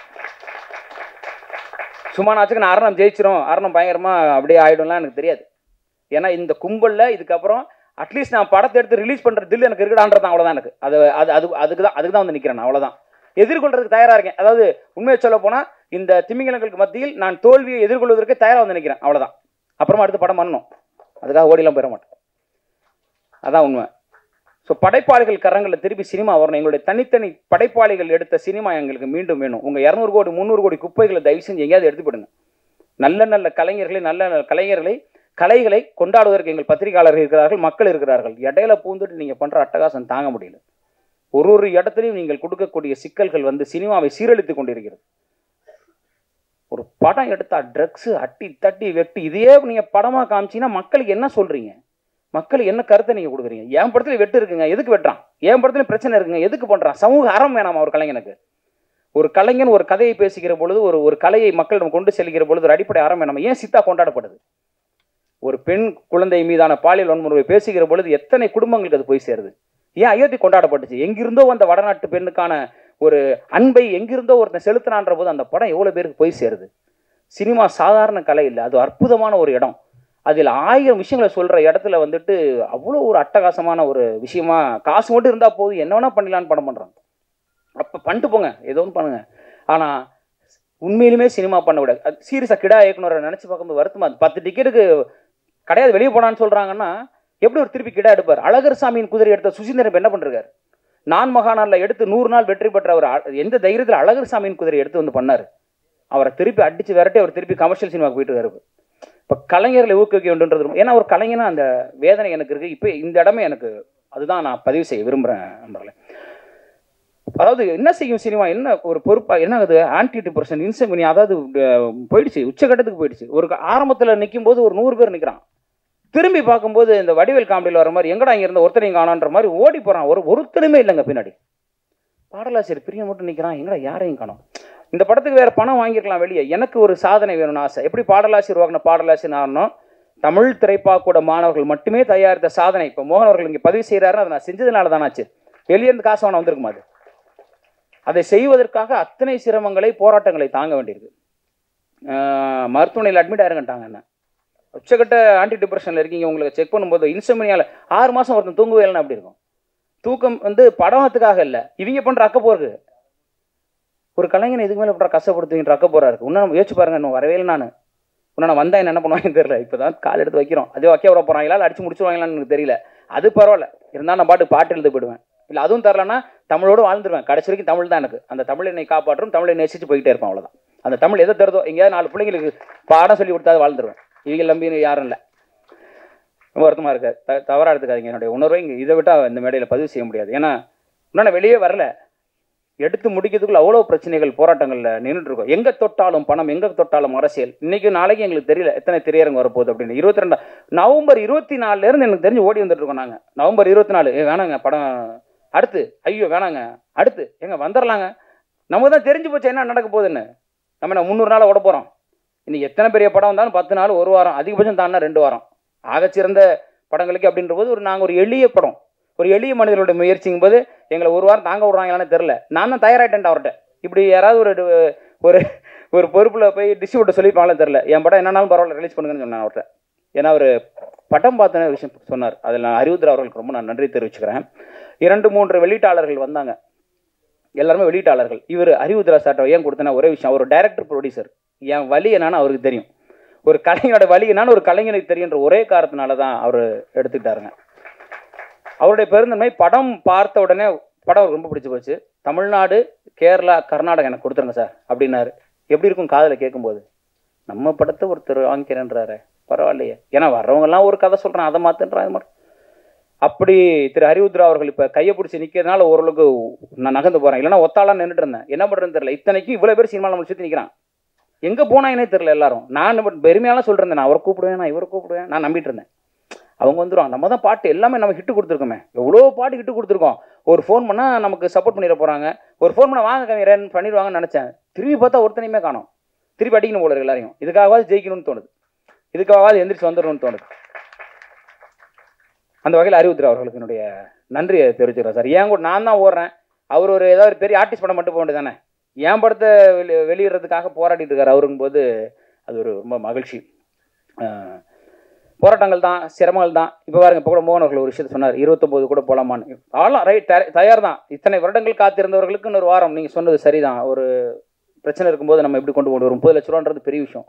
சும்மா நாச்சுக்கு நான் அரணம் ஜெயிச்சிரும், அரணம் பயங்கரமாக அப்படியே ஆகிடும்லாம் எனக்கு தெரியாது. ஏன்னா இந்த கும்பலில் இதுக்கப்புறம் அட்லீஸ்ட் நான் படத்தை எடுத்து ரிலீஸ் பண்ணுற தில் எனக்கு இருக்குடான்றது அவ்வளோதான். எனக்கு அதுக்கு தான் வந்து நிற்கிறேன். அவ்வளோதான், எதிர்கொள்றதுக்கு தயாராக இருக்கேன். அதாவது உண்மையை சொல்ல போனால் இந்த திமிங்கலங்களுக்கு மத்தியில் நான் தோல்வியை எதிர்கொள்வதற்கு தயாராக வந்து நிற்கிறேன். அவ்வளோதான். அப்புறமா அடுத்து படம் பண்ணணும், அதுக்காக ஓடிலாம் போயிட மாட்டேன். அதான் உண்மை. ஸோ படைப்பாளிகள் கரங்களில் திருப்பி சினிமா வரணும். எங்களுடைய தனித்தனி படைப்பாளிகள் எடுத்த சினிமா எங்களுக்கு மீண்டும் வேணும். உங்கள் 200 கோடி 300 கோடி குப்பைகளை தயவு செஞ்சு எங்கேயாவது எடுத்து போடுங்க. நல்ல நல்ல கலைஞர்களை கலைகளை கொண்டாடுவதற்கு எங்கள் பத்திரிகையாளர்கள் இருக்கிறார்கள், மக்கள் இருக்கிறார்கள். இடையில பூந்துட்டு நீங்கள் பண்ணுற அட்டகாசம் தாங்க முடியல. ஒரு இடத்துலையும் நீங்கள் கொடுக்கக்கூடிய சிக்கல்கள் வந்து சினிமாவை சீரழித்து கொண்டிருக்கிறது. ஒரு படம் எடுத்தா ட்ரக்ஸு அட்டி தட்டி வெட்டி இதையே நீங்கள் படமாக காமிச்சிங்கன்னா மக்களுக்கு என்ன சொல்கிறீங்க? மக்களுக்கு என்ன கருத்தை நீங்கள் கொடுக்குறீங்க? என் படத்துல வெட்டு இருக்குங்க, எதுக்கு வெட்டுறான்? என் படத்துல பிரச்சனை இருக்குங்க, எதுக்கு பண்ணுறான்? சமூக அறம் வேணாமா ஒரு கலைஞனுக்கு? ஒரு கலைஞன் ஒரு கதையை பேசுகிற பொழுது, ஒரு கலையை மக்களிடம் கொண்டு செல்கிற பொழுது ஒரு அடிப்படை அறம் வேணாமா? ஏன் சித்தா கொண்டாடப்படுது? ஒரு பெண் குழந்தை மீதான பாலியல் வன்முறை பேசுகிற பொழுது எத்தனை குடும்பங்களுக்கு அது போய் சேருது? ஏன் அயோத்தி கொண்டாடப்பட்டுச்சு? எங்கிருந்தோ அந்த வடநாட்டு பெண்ணுக்கான ஒரு அன்பை எங்கிருந்தோ ஒருத்தன் செலுத்தினான்ற போது அந்த படம் எவ்வளோ பேருக்கு போய் சேருது? சினிமா சாதாரண கலை இல்லை, அது அற்புதமான ஒரு இடம். அதில் 1000 விஷயங்களை சொல்கிற இடத்துல வந்துட்டு அவ்வளோ ஒரு அட்டகாசமான ஒரு விஷயமா காசு மட்டும் இருந்தால் போதும் என்ன வேணால் பண்ணிடலான்னு படம் பண்ணுறாங்க. அப்போ பண்ணிட்டு போங்க, ஏதோ ஒன்று பண்ணுங்க. ஆனால் உண்மையிலுமே சினிமா பண்ண விட சீரியஸாக கிடா இயக்குனரை நினச்சி பார்க்கும்போது வருத்தமா. 10 டிக்கெட்டுக்கு கிடையாது வெளியே போனான்னு சொல்கிறாங்கன்னா எப்படி ஒரு திருப்பி கிடா எடுப்பார்? அழகர் சாமியின் குதிரை எடுத்த சுசீந்திரன் என்ன பண்ணிருக்காரு? நான் மகாநாளில் எடுத்து 100 நாள் வெற்றி பெற்ற அவர் எந்த தைரியத்தில் அழகர் சாமியின் குதிரை எடுத்து வந்து பண்ணார்? அவரை திருப்பி அடித்து விரட்டி அவர் திருப்பி கமர்ஷியல் சினிமாவுக்கு போயிட்டு இருக்காரு. இப்போ கலைஞர்களை ஊக்குவிக்க வேண்டுன்றது, ஏன்னா ஒரு கலைஞனா அந்த வேதனை எனக்கு இருக்குது. இப்போ இந்த இடமே எனக்கு அதுதான் நான் பதிவு செய்ய விரும்புகிறேன் நண்பர்களே. அதாவது என்ன செய்யும் சினிமா, என்ன ஒரு பொறுப்பாக என்ன ஆகுது? ஆன்டி டிப்ரெஷன், இன்செமினி, அதாவது போயிடுச்சு, உச்சகட்டத்துக்கு போயிடுச்சு. ஒரு ஆரம்பத்தில் நிற்கும் போது ஒரு 100 பேர் நிற்கிறான். திரும்பி பார்க்கும்போது இந்த வடிவேல் காமெடியில் வர மாதிரி எங்கடா இங்கே இருந்த ஒருத்தனையும் காணான்ற மாதிரி ஓடி போகிறான். ஒருத்தருமே இல்லைங்க பின்னாடி. பாடலாசிரியர் பிரியம் மட்டும் நிற்கிறான், எங்கடா யாரையும் காணோம். இந்த படத்துக்கு வேறு பணம் வாங்கியிருக்கலாம் வெளியே. எனக்கு ஒரு சாதனை வேணும்னு ஆசை. எப்படி பாடலாசிரியர் வாங்கின பாடலாசிரியர் ஆகணும்? தமிழ் திரைப்பாக்கூட மாணவர்கள் மட்டுமே தயாரித்த சாதனை இப்போ மோகன் அவர்கள் இங்கே பதிவு செய்கிறாருன்னு அதை நான் செஞ்சதுனால தானாச்சு. வெளியேருந்து காசு வாங்க வந்திருக்குமா? அது அதை செய்வதற்காக அத்தனை சிரமங்களை போராட்டங்களை தாங்க வேண்டியிருக்கு. மருத்துவமனையில் அட்மிட் ஆயிருங்கட்டாங்க. என்ன உச்சக்கட்ட ஆன்டி டிப்ரெஷனில் இருக்கீங்க, உங்களுக்கு செக் பண்ணும்போது இன்சோம்னியாவில் 6 மாதம் ஒருத்தன் தூங்கவே இல்லைன்னா அப்படி இருக்கும். தூக்கம் வந்து படத்துக்காக இல்லை, இவங்க பண்ணுற அக்கப்போருக்கு. ஒரு கலைஞனை இதுக்கு மேலே பண்ணுற கஷ்டப்படுத்துங்கிற அக்கப்போரா இருக்குது. இன்னும் யோசிச்சு பாருங்க, இன்னும் வரவே இல்லை. நான் வந்தா என்ன பண்ணுவாங்கன்னு தெரியல. இப்போ தான் கால் எடுத்து வைக்கிறோம். அதே வைக்க விட போகிறாங்களா இல்லை அடிச்சு முடிச்சுருவாங்களான்னு எனக்கு தெரியல. அது பரவாயில்ல, இருந்தாலும் நான் பாட்டு எழுத போயிடுவேன். இல்லை அதுவும் தரலன்னா தமிழோடு வாழ்ந்துருவேன். கடைசி வரைக்கும் தமிழ் தான் எனக்கு. அந்த தமிழ் என்னை காப்பாற்றும், தமிழை நேசிச்சு போய்கிட்டே இருப்பேன். அவ்வளோதான். அந்த தமிழ் எதை தருதோ, எங்கேயாவது 4 பிள்ளைங்களுக்கு பாடம் சொல்லி கொடுத்தா வாழ்ந்துருவேன். இவங்க நம்பி யாரும் இல்லை. ரொம்ப வருத்தமாக இருக்காது. தவறாக எடுத்துக்காதீங்க என்னுடைய உணர்வை. இங்கே இதை விட்டால் இந்த மேடையில் பதிவு செய்ய முடியாது. ஏன்னா இன்னும் நான் வெளியே வரல. எடுத்து முடிக்கிறதுக்குள்ள அவ்வளோ பிரச்சனைகள் போராட்டங்களில் நின்றுட்டு இருக்கோம். எங்கே தொட்டாலும் பணம், எங்கே தொட்டாலும் அரசியல். இன்றைக்கி நாளைக்கு எங்களுக்கு தெரியல எத்தனை திரையரங்கு வரப்போகுது அப்படின்னு. 22 நவம்பர் 24 எனக்கு தெரிஞ்சு ஓடி வந்துட்டு இருக்கோம் நாங்கள். நவம்பர் 24 வேணாங்க படம் அடுத்து ஐயோ வேணாங்க, அடுத்து எங்க வந்துடலாங்க, நமக்கு தான் தெரிஞ்சு போச்சு என்ன நடக்க போகுதுன்னு. நம்ம என்ன 300 நாள் ஓட போகிறோம். இன்னைக்கு எத்தனை பெரிய படம் வந்தாலும் 10 நாள், 1 வாரம், அதிகபட்சம் தாண்டினா 2 வாரம். ஆகச்சிறந்த படங்களுக்கு அப்படின்ற போது நாங்கள் ஒரு எளிய படம், ஒரு எளிய மனிதர்களுடைய முயற்சிங்கும் போது எங்களை 1 வாரம் தாங்க விடுறாங்களான்னு தெரில. நான் தான் தயாராகிட்டேன் அவர்கிட்ட. இப்படி யாராவது ஒரு ஒரு பொறுப்பில் போய் டிஸ்ட்ரிபியூட்டர் சொல்லியிருப்பாங்களே தெரில, என் படம் என்னன்னாலும் பரவாயில்ல ரிலீஸ் பண்ணுங்கன்னு சொன்னேன் அவர்கிட்ட. ஏன்னா அவர் படம் பார்த்தன விஷயம் சொன்னார். அதில் நான் அறிவுத்திர அவர்களுக்கு ரொம்ப நான் நன்றி தெரிவிச்சுக்கிறேன். 2-3 வெளியீட்டாளர்கள் வந்தாங்க, எல்லாருமே வெளியீட்டாளர்கள். இவர் அறிவுத்திரா சார்ட்ட ஏன் கொடுத்தேன்னா ஒரே விஷயம், அவர் டைரக்டர் ப்ரொடியூசர், என் வழி என்னன்னு அவருக்கு தெரியும், ஒரு கலைஞரோட வழி என்னன்னு ஒரு கலைஞனுக்கு தெரியுன்ற ஒரே காரணத்தினால தான் அவர் எடுத்துக்கிட்டாருங்க. அவருடைய பெருந்தன்மை, படம் பார்த்த உடனே படம் ரொம்ப பிடிச்சி போச்சு, தமிழ்நாடு, கேரளா, கர்நாடகா எனக்கு கொடுத்துருங்க சார் அப்படின்னாரு. எப்படி இருக்கும் காதில் கேட்கும்போது, நம்ம படத்தை ஒருத்தர் வாங்கிக்கிறேன்றாரு, பரவாயில்லையே. ஏன்னா வர்றவங்கெல்லாம் ஒரு கதை சொல்கிறேன், அதை மாற்றுன்றான், அது மாதிரி. அப்படி திரு அறிவுத்திரா அவர்கள் இப்போ கையை பிடிச்சி நிற்கிறதுனால ஓரளவுக்கு நான் நகர்ந்து போகிறேன். இல்லைன்னா ஒத்தாலாம் நின்றுட்டு இருந்தேன், என்ன பண்ணுறதுன்னு தெரியல. இத்தனைக்கும் இவ்வளோ பேர் சினிமாவில் நம்ம சுற்றி நிற்கிறான், எங்கே போனாங்கன்னே தெரியல எல்லாரும். நான் பெருமையாலாம் சொல்லிருந்தேன், நான் அவரை கூப்பிடுவேன், நான் இவரை கூப்பிடுவேன், நான் நம்பிட்டு இருந்தேன். அவங்க வந்துடுவாங்க, நம்ம தான் பாட்டு எல்லாமே நம்ம ஹிட்டு கொடுத்துருக்கோமே, எவ்வளோ பாட்டு ஹிட்டு கொடுத்துருக்கோம். ஒரு ஃபோன் பண்ணால் நமக்கு சப்போர்ட் பண்ணிட போகிறாங்க, ஒரு ஃபோன் பண்ண வாங்க கவிஞரன் பண்ணிடுவாங்கன்னு நினச்சேன். திரும்பி பார்த்தா ஒருத்தனையுமே காணோம். திருப்பி அடிக்கணும் போல எல்லாரையும். இதுக்காகவாது ஜெயிக்கணும்னு தோணுது, இதுக்காகவாது எந்திரிச்சு வந்துடணும்னு தோணுது. அந்த வகையில் அறிவுத்திரா அவர்களுக்கு என்னுடைய நன்றியை தெரிவிச்சுக்கிறேன் சார். ஏன் கூட நான் தான் ஓடுறேன், அவர் ஒரு ஏதாவது பெரிய ஆர்டிஸ்ட் படம் மட்டும் போக வேண்டியது தானே, என் படத்தை வெளியிடுறதுக்காக போராடிட்டு இருக்காரு அவருங்கும் போது அது ஒரு ரொம்ப மகிழ்ச்சி. போராட்டங்கள் தான், சிரமங்கள் தான். இப்போ பாருங்க, இப்போ கூட மோகன் அவர்கள் ஒரு விஷயத்தை சொன்னார், 29 கூட போகலாமான்னு. ஆலாம் ரைட், தயார் தான். இத்தனை வருடங்கள் காத்திருந்தவர்களுக்கு இன்னொரு வாரம், நீங்கள் சொன்னது சரிதான். ஒரு பிரச்சனை இருக்கும்போது நம்ம எப்படி கொண்டு வரும், 30 லட்ச ரூபான்றது பெரிய விஷயம்.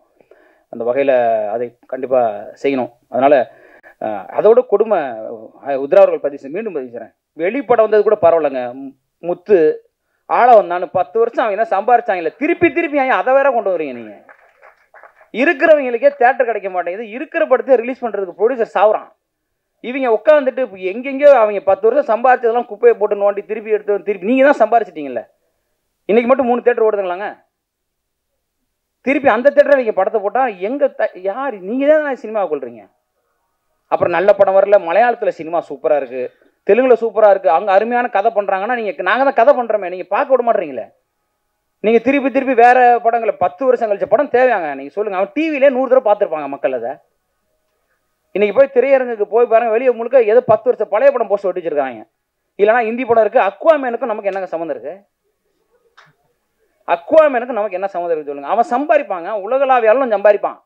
அந்த வகையில் அதை கண்டிப்பாக செய்யணும். அதனால் அதோட கொடுமை உத்ரா அவர்கள் மீண்டும் பதிச்சுறேன். வெளிப்படம் வந்தது கூட பரவாயில்லைங்க, முத்து ஆள வந்தான்னு 10 வருஷம் அவங்க என்ன சம்பாரிச்சாங்கல்ல, திருப்பி அதை வேற கொண்டு வரீங்க நீங்கள். இருக்கிறவங்களுக்கே தேட்டர் கிடைக்க மாட்டேங்குது, இருக்கிற படத்தை ரிலீஸ் பண்ணுறதுக்கு ப்ரொடியூசர் சாவுறான். இவங்க உட்காந்துட்டு எங்கெங்கேயோ அவங்க 10 வருஷம் சம்பாரிச்சதெல்லாம் குப்பையை போட்டு நோண்டி திருப்பி எடுத்து திருப்பி நீங்கள் தான் சம்பாரிச்சிட்டீங்கல்ல. இன்றைக்கி மட்டும் 3 தேட்டர் ஓடுதுங்களாங்க, திருப்பி அந்த தேட்டரை நீங்கள் படத்தை போட்டால் யார் நீங்கள் தான் சினிமாவை கொள்றீங்க. அப்புறம் நல்ல படம் வரல, மலையாளத்தில் சினிமா சூப்பராக இருக்குது, தெலுங்கில் சூப்பராக இருக்குது, அங்கே அருமையான கதை பண்ணுறாங்கன்னா நாங்கள் தான் கதை பண்ணுறோமே, நீங்கள் பார்க்க விட மாட்டீங்களே. நீங்கள் திருப்பி வேறு படங்களை 10 வருஷம் கழிச்ச படம் தேவையாங்க, நீங்கள் சொல்லுங்கள். அவன் டிவிலே 100 தடவை பார்த்துருப்பாங்க மக்கள். அதை இன்றைக்கி போய் திரையரங்குக்கு போய் பாருங்கள், வெளியே முழுக்க ஏதோ 10 வருஷம் பழைய படம் போஸ்ட் ஒட்டி வச்சிருக்காங்க. இல்லைனா ஹிந்தி படம் இருக்குது. அக்வாமேனுக்கும் நமக்கு என்னங்க சம்மந்தம் இருக்குது? அக்வாமேனுக்கும் நமக்கு என்ன சம்மந்தம் இருக்குது சொல்லுங்கள். அவன் சம்பாதிப்பாங்க, உலகளாவியாலும் சம்பாதிப்பான்.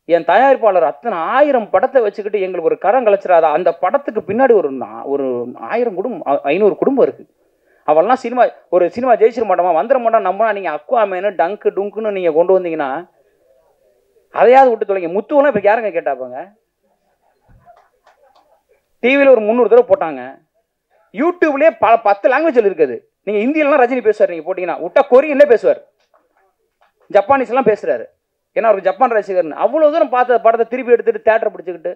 என் தயாரிப்பாளர் அத்தனை 1000 படத்தை வச்சுக்கிட்டு எங்களுக்கு ஒரு கரம் கலைச்சிடாதா? அந்த படத்துக்கு பின்னாடி ஒரு 1000 குடும்பம், 500 குடும்பம் இருக்குது. அவெல்லாம் ஒரு சினிமா ஜெயிச்சிட மாட்டோமா, வந்துட மாட்டோம். நம்மனா நீங்கள் அக்வாமேனு டங்கு டுங்குன்னு நீங்கள் கொண்டு வந்தீங்கன்னா அதையாவது விட்டு தொலைங்க. முத்துவெல்லாம் இப்போ யாருங்க கேட்டாப்பாங்க? டிவியில் ஒரு 300 தடவை போட்டாங்க, யூடியூப்லேயே 10 லாங்குவேஜில் இருக்குது. நீங்கள் ஹிந்தியிலலாம் ரஜினி பேசுவார், நீங்கள் போட்டிங்கன்னா விட்டா கொரியன்லேயே பேசுவார், ஜப்பானீஸ்லாம் பேசுகிறாரு. ஏன்னா அவருக்கு ஜப்பான் ரசிகர்னு. அவ்வளோ தூரம் பார்த்த படத்தை திருப்பி எடுத்துகிட்டு தேட்டரை பிடிச்சிக்கிட்டு,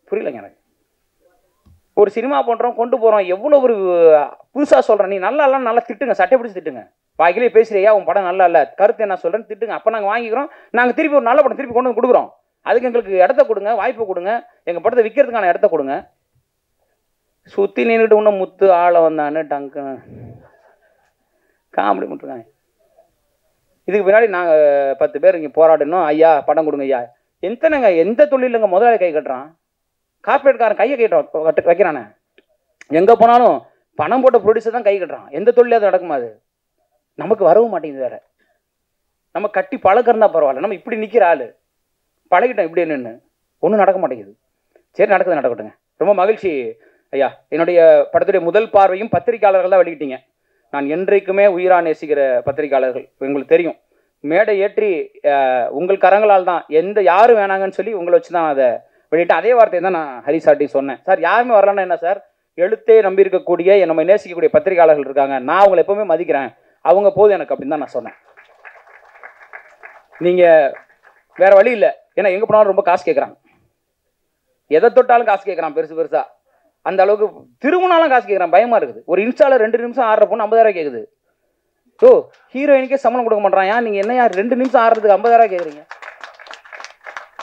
புரியலைங்க எனக்கு. ஒரு சினிமா பண்ணுறோம், கொண்டு போகிறோம், எவ்வளோ ஒரு புதுசாக சொல்கிறேன். நீ நல்லா திட்டுங்க, சட்டை பிடிச்சி திட்டுங்க, வாய்க்கிலே பேசுறியா உன் படம் நல்லா இல்லை, கருத்து என்ன சொல்கிறேன்னு திட்டுங்க. அப்போ நாங்கள் வாங்கிக்கிறோம், நாங்கள் திருப்பி ஒரு நல்ல படம் திருப்பி கொண்டு வந்து கொடுக்குறோம். அதுக்கு எங்களுக்கு இடத்த கொடுங்க, வாய்ப்பு கொடுங்க, எங்கள் படத்தை விற்கிறதுக்கான இடத்த கொடுங்க. சுற்றி நின்றுட்டு இன்னும் முத்து ஆள வந்தான்னு டங்குன்னு காமெடி பண்ணிருக்காங்க. இதுக்கு பின்னாடி நாங்கள் 10 பேர் இங்கே போராடணும், ஐயா படம் கொடுங்க ஐயா. எந்த தொழிலுங்க முதலாளி கை கட்டுறான், கார்பரேட்காரன் கையை வைக்கிறானே. எங்கே போனாலும் பணம் போட்ட ப்ரொடியூசர் தான் கை கட்டுறான். எந்த தொழிலும் அது நடக்குமா? அது நமக்கு வரவும் மாட்டேங்குது. வேற நம்ம கட்டி பழக்கிறதா பரவாயில்ல, நம்ம இப்படி நிற்கிற ஆள் பழகிட்டோம் இப்படி நின்று, ஒன்றும் நடக்க மாட்டேங்குது. சரி, நடக்கட்டுங்க. ரொம்ப மகிழ்ச்சி ஐயா. என்னுடைய படத்துடைய முதல் பார்வையும் பத்திரிகையாளர்கள் தான் வெளியிட்டீங்க. நான் என்றைக்குமே உயிரா நேசிக்கிற பத்திரிகையாளர்கள், உங்களுக்கு தெரியும். மேடை ஏற்றி உங்கள் கரங்களால் தான் யாரும் வேணாங்கன்னு சொல்லி உங்களை வச்சு தான் அதை வெளியிட்டேன். அதே வார்த்தையை தான் நான் ஹரிசாட்டி சொன்னேன். சார் யாருமே வரலன்னா என்ன சார், எழுத்தே நம்பி இருக்கக்கூடிய நம்ம நேசிக்கக்கூடிய பத்திரிகையாளர்கள் இருக்காங்க, நான் அவங்களை எப்பவுமே மதிக்கிறேன், அவங்க போதும் எனக்கு அப்படின்னு தான் நான் சொன்னேன். நீங்கள் வேற வழி இல்லை. ஏன்னா எங்கே போனாலும் ரொம்ப காசு கேட்குறாங்க, எதை தொட்டாலும் காசு கேட்குறான் பெருசா. அந்த அளவுக்கு திரும்பினாலும் காசு கேட்குறான், பயமாக இருக்குது. ஒரு இன்ஸ்டாவில் 2 நிமிஷம் ஆடுற பொண்ணு 50,000 கேட்குது. ஸோ ஹீரோயினுக்கே சம்பளம் கொடுக்க மாட்டான். ஏன் நீங்கள் என்ன 2 நிமிஷம் ஆடுறதுக்கு 50,000 கேட்குறீங்க?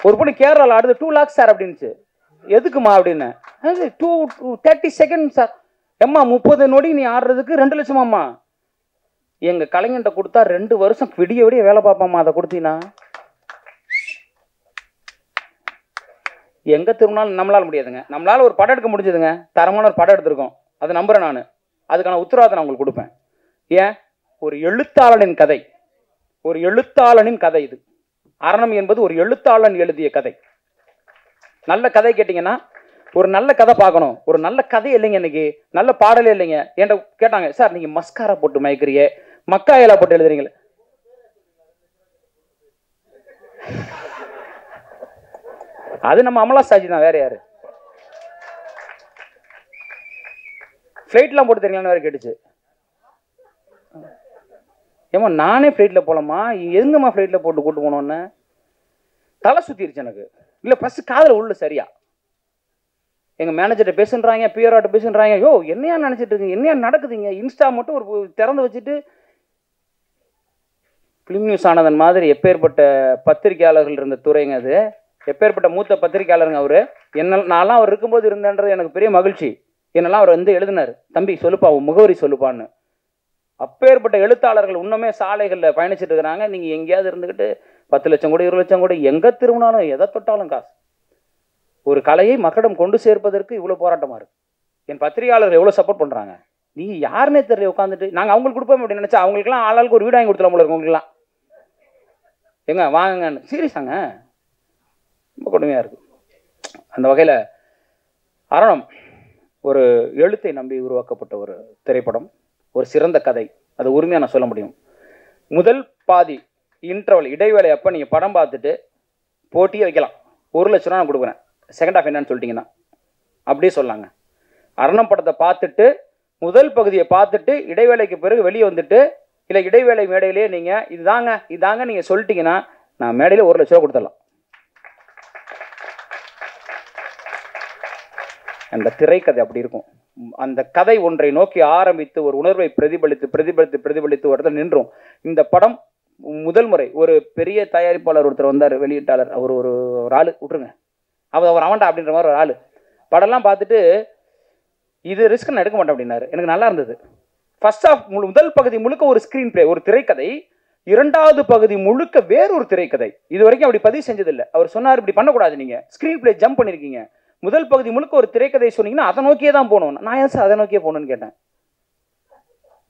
ஒரு பொண்ணு கேரளாவில் ஆடுது 2 lakhs சார் அப்படின்னுச்சு. எதுக்குமா அப்படின்னு. அது 30 செகண்ட் சார். எம்மா 30 நொடி நீ ஆடுறதுக்கு 2 லட்சமாம்மா. எங்கள் கலைஞன்ட்ட கொடுத்தா 2 வருஷம் விடிய விடிய வேலை பார்ப்பாம்மா. அதை கொடுத்தீங்கன்னா எங்கே திரும்பினாலும் நம்மளால் முடியாதுங்க. நம்மளால் ஒரு படம் எடுக்க முடிஞ்சதுங்க, தரமான ஒரு படம் எடுத்திருக்கோம், அதை நம்புகிறேன் நான். அதுக்கான உத்தரவாதம் நான் உங்களுக்கு கொடுப்பேன். ஏன், ஒரு எழுத்தாளனின் கதை, ஒரு எழுத்தாளனின் கதை இது. அரணம் என்பது ஒரு எழுத்தாளன் எழுதிய கதை. நல்ல கதை கேட்டிங்கன்னா, ஒரு நல்ல கதை பார்க்கணும். ஒரு நல்ல கதை இல்லைங்க, இன்னைக்கு நல்ல பாடலே இல்லைங்க. என்கிட்ட கேட்டாங்க, சார் நீங்கள் மஸ்காரா போட்டு மயக்கிறீங்க, மக்காயலா போட்டு எழுதுறீங்களே. அது நம்ம அமலா சாஜி தான், வேற யாரு? ஃப்ளைட்லாம் போட்டு தெரியுங்களான்னு வேற கேட்டுச்சு. ஏமா நானே ஃப்ளைட்டில் போகலாமா, எங்கம்மா ஃப்ளைட்டில் போட்டு கூட்டு போனோன்னு தலை சுற்றிருச்சு எனக்கு. இல்லை ஃபஸ்ட்டு காதில் உள்ள சரியா எங்கள் மேனேஜர்கிட்ட பேசுன்றாங்க, பிஆர்ஆர்ட்ட பேசுன்றாங்க. யோ என்னையா நினச்சிட்டு இருக்கீங்க, என்னையா நடக்குதுங்க? இன்ஸ்டா மட்டும் ஒரு திறந்து வச்சுட்டு ஃபிலிம் நியூஸ் ஆனதன் மாதிரி எப்பேற்பட்ட பத்திரிகையாளர்கள் இருந்த துறைங்க அது. எப்பேற்பட்ட மூத்த பத்திரிகையாளருங்க அவர். நான்லாம் அவர் இருக்கும்போது இருந்தேன்றது எனக்கு பெரிய மகிழ்ச்சி. என்னெல்லாம் அவர் வந்து எழுதினார், தம்பி சொல்லுப்பா உன் முகவரி சொல்லுப்பான்னு. அப்பேற்பட்ட எழுத்தாளர்கள் இன்னுமே சாலைகளில் பயணிச்சுட்டு இருக்கிறாங்க. நீங்கள் எங்கேயாவது இருந்துக்கிட்டு 10 லட்சம் கூட 20 லட்சம் கூட எங்கே திரும்பினாலும் எதை தொட்டாலும் காசு. ஒரு கலையை மக்களிடம் கொண்டு சேர்ப்பதற்கு இவ்வளோ போராட்டமாக இருக்குது. என் பத்திரிகையாளர்கள் எவ்வளோ சப்போர்ட் பண்ணுறாங்க. நீ யாருன்னே தெரியல உட்காந்துட்டு நாங்கள் அவங்களுக்கு கொடுப்போம் அப்படின்னு நினச்சா அவங்களுக்குலாம் ஆளாளுக்கு ஒரு வீடு வாங்கி கொடுத்துலாம் போல இருக்கு. உங்களுக்குலாம் எங்க வாங்கன்னு சீரியஸாங்க, ரொம்ப கொடுமையாக இருக்குது. அந்த வகையில் அரணம் ஒரு எழுத்தை நம்பி உருவாக்கப்பட்ட ஒரு திரைப்படம், ஒரு சிறந்த கதை. அது உரிமையாக நான் சொல்ல முடியும். முதல் பாதி இன்டர்வல் இடைவேளை அப்போ நீங்கள் படம் பார்த்துட்டு போட்டியே வைக்கலாம். 1 லட்ச ரூபா நான் கொடுக்குறேன், செகண்ட் ஹாஃப் என்னன்னு சொல்லிட்டீங்கன்னா அப்படியே சொல்லாங்க. அரணம் படத்தை பார்த்துட்டு முதல் பகுதியை பார்த்துட்டு இடைவேளைக்கு பிறகு வெளியே வந்துட்டு, இல்லை இடைவேளை மேடையிலேயே நீங்கள் இதாங்க நீங்கள் சொல்லிட்டீங்கன்னா நான் மேடையில் 1 லட்ச ரூபா கொடுத்துடலாம். அந்த திரைக்கதை அப்படி இருக்கும். அந்த கதை ஒன்றை நோக்கி ஆரம்பித்து ஒரு உணர்வை பிரதிபலித்து பிரதிபலித்து பிரதிபலித்து ஒரு இடத்துல நின்றோம். இந்த படம் முதல் முறை ஒரு பெரிய தயாரிப்பாளர் ஒருத்தர் வந்தார், வெளியீட்டாளர். அவர் ஒரு ஆள் விட்டுருங்க, அவர் அவன்டா அப்படின்ற மாதிரி ஒரு ஆள். படம்லாம் பார்த்துட்டு இது ரிஸ்க் நான் எடுக்க மாட்டேன் அப்படின்னாரு. எனக்கு நல்லா இருந்தது. ஃபர்ஸ்ட் ஆஃப் முதல் பகுதி முழுக்க ஒரு ஸ்க்ரீன் பிளே, ஒரு திரைக்கதை. 2வது பகுதி முழுக்க வேறொரு திரைக்கதை. இது வரைக்கும் அப்படி பதிவு செஞ்சதில்லை. அவர் சொன்னார், இப்படி பண்ணக்கூடாது, நீங்கள் ஸ்க்ரீன் பிளே ஜம்ப் பண்ணியிருக்கீங்க. முதல் பகுதி முழுக்க ஒரு திரைக்கதை சொன்னீங்கன்னா அதை நோக்கியே தான் போகணும். நான் ஏன் சார் அதை நோக்கியே போகணும்னு கேட்டேன்.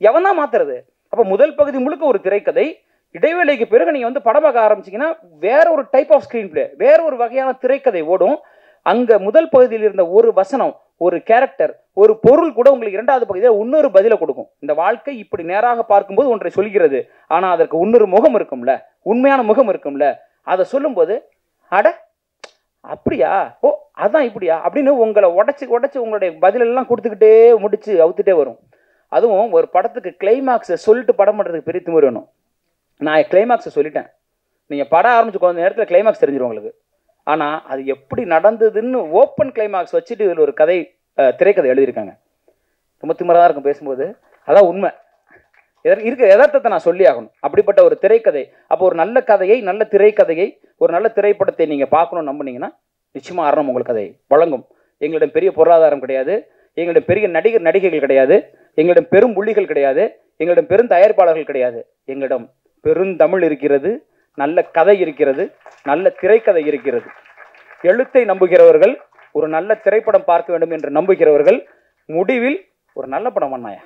எவன் தான் மாத்துறது? அப்போ முதல் பகுதி முழுக்க ஒரு திரைக்கதை, இடைவேளைக்கு பிறகு நீங்கள் வந்து படம் பார்க்க ஆரம்பிச்சிங்கன்னா வேற ஒரு டைப் ஆஃப் ஸ்க்ரீன் பிளே, வேற ஒரு வகையான திரைக்கதை ஓடும். அங்கே முதல் பகுதியில் இருந்த ஒரு வசனம், ஒரு கேரக்டர், ஒரு பொருள் கூட உங்களுக்கு 2வது பகுதியில் இன்னொரு பதிலை கொடுக்கும். இந்த வாழ்க்கை இப்படி நேராக பார்க்கும்போது ஒன்றை சொல்கிறது, ஆனால் அதற்கு இன்னொரு முகம் இருக்கும்ல, உண்மையான முகம் இருக்கும்ல. அதை சொல்லும்போது அட அப்படியா, ஓ அதான் இப்படியா அப்படின்னு உங்களை உடச்சி உங்களுடைய பதிலெல்லாம் கொடுத்துக்கிட்டே முடிச்சு அவுத்துட்டே வரும். அதுவும் ஒரு படத்துக்கு கிளைமாக்ஸை சொல்லிட்டு படம் பண்ணுறதுக்கு பெரிய திமிரு வேணும். நான் கிளைமாக்ஸை சொல்லிட்டேன், நீங்கள் படம் ஆரம்பிச்சு கொஞ்ச நேரத்தில் கிளைமாக்ஸ் தெரிஞ்சிடும் உங்களுக்கு. ஆனால் அது எப்படி நடந்ததுன்னு ஓப்பன் கிளைமாக்ஸ் வச்சுட்டு இதில் ஒரு கதை திரைக்கதை எழுதியிருக்காங்க. ரொம்ப திமிராக இருக்கும் பேசும்போது, அதான் உண்மை. இருக்கிற யதார்த்தத்தை நான் சொல்லி ஆகணும். அப்படிப்பட்ட ஒரு திரைக்கதை. அப்போ ஒரு நல்ல கதையை, நல்ல திரைக்கதையை, ஒரு நல்ல திரைப்படத்தை நீங்கள் பார்க்கணும்னு நம்பினீங்கன்னா நிச்சயமாக அரணம் உங்களுக்கு அதை வழங்கும். எங்களிடம் பெரிய பொருளாதாரம் கிடையாது, எங்களிடம் பெரிய நடிகைகள் கிடையாது, எங்களிடம் பெரும் புள்ளிகள் கிடையாது, எங்களிடம் பெரும் தயாரிப்பாளர்கள் கிடையாது. எங்களிடம் பெருந்தமிழ் இருக்கிறது, நல்ல கதை இருக்கிறது, நல்ல திரைக்கதை இருக்கிறது. எழுத்தை நம்புகிறவர்கள், ஒரு நல்ல திரைப்படம் பார்க்க வேண்டும் என்று நம்புகிறவர்கள், முடிவில் ஒரு நல்ல படம் பண்ணாயா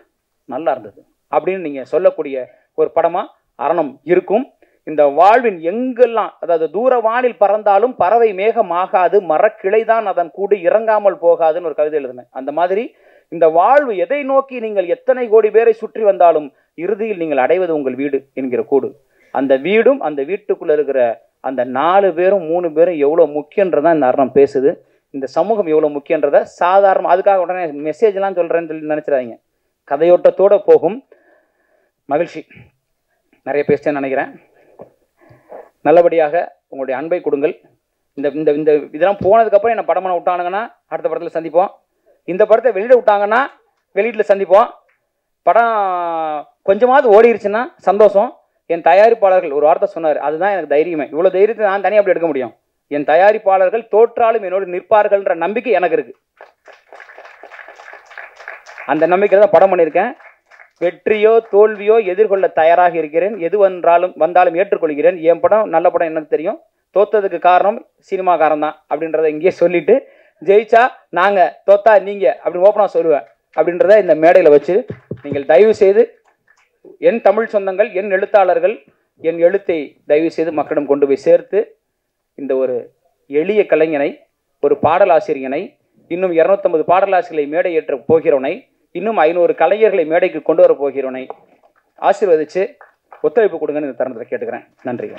நல்லா இருந்தது அப்படின்னு நீங்கள் சொல்லக்கூடிய ஒரு படமாக அரணம் இருக்கும். இந்த வாழ்வின் எங்கெல்லாம், அதாவது தூர வானில் பறந்தாலும் பறவை மேகம் ஆகாது, மரக்கிளைதான் அதன் கூடு இறங்காமல் போகாதுன்னு ஒரு கவிதை எழுதினேன். அந்த மாதிரி இந்த வாழ்வு எதை நோக்கி நீங்கள் எத்தனை கோடி பேரை சுற்றி வந்தாலும் இறுதியில் நீங்கள் அடைவது உங்கள் வீடு என்கிற கூடு. அந்த வீடும் அந்த வீட்டுக்குள்ளே இருக்கிற அந்த 4 பேரும் 3 பேரும் எவ்வளோ முக்கியன்றதான் இந்த அரணம் பேசுது. இந்த சமூகம் எவ்வளோ முக்கியன்றதை சாதாரண, அதுக்காக உடனே மெசேஜ்லாம் சொல்கிறேன்னு சொல்லி நினச்சிடாதீங்க. கதையோட்டத்தோடு போகும். மகிழ்ச்சி, நிறைய பேசுகிறேன்னு நினைக்கிறேன். நல்லபடியாக உங்களுடைய அன்பை கொடுங்கள். இந்த இந்த இந்த இதெல்லாம் போனதுக்கப்புறம் என்ன படம் பண்ண விட்டானுங்கன்னா அடுத்த படத்தில் சந்திப்போம். இந்த படத்தை வெளியிட விட்டாங்கன்னா வெளியீட்டில் சந்திப்போம். படம் கொஞ்சமாவது ஓடிடுச்சுன்னா சந்தோஷம். என் தயாரிப்பாளர்கள் ஒரு வார்த்தை சொன்னார், அதுதான் எனக்கு தைரியமே. இவ்வளோ தைரியத்தை நான் தனியாக அப்படி எடுக்க முடியும். என் தயாரிப்பாளர்கள் தோற்றாலும் என்னோடு நிற்பார்கள்ன்ற நம்பிக்கை எனக்கு இருக்குது. அந்த நம்பிக்கையில் தான் படம் பண்ணியிருக்கேன். வெற்றியோ தோல்வியோ எதிர்கொள்ள தயாராக இருக்கிறேன். எது வந்தாலும் ஏற்றுக்கொள்கிறேன். என் படம் நல்ல படம் எனக்கு தெரியும். தோத்ததுக்கு காரணம் சினிமாக்காரன் தான் அப்படின்றத இங்கேயே சொல்லிட்டு, ஜெயிச்சா நாங்கள், தோத்தா நீங்கள் அப்படி ஓப்பனாக சொல்லுவேன் அப்படின்றத இந்த மேடையில் வச்சு நீங்கள் தயவு செய்து என் தமிழ் சொந்தங்கள், என் எழுத்தாளர்கள், என் எழுத்தை தயவு செய்து மக்களிடம் கொண்டு போய் சேர்த்து இந்த ஒரு எளிய கலைஞனை, ஒரு பாடலாசிரியனை, இன்னும் 250 பாடலாசிரியர்களை மேடை ஏற்ற போகிறவனை, இன்னும் 500 கலைஞர்களை மேடைக்கு கொண்டு வர போகிறவனை ஆசீர்வதித்து ஒத்துழைப்பு கொடுங்கன்னு இந்த தருணத்தில் கேட்டுக்கிறேன். நன்றி.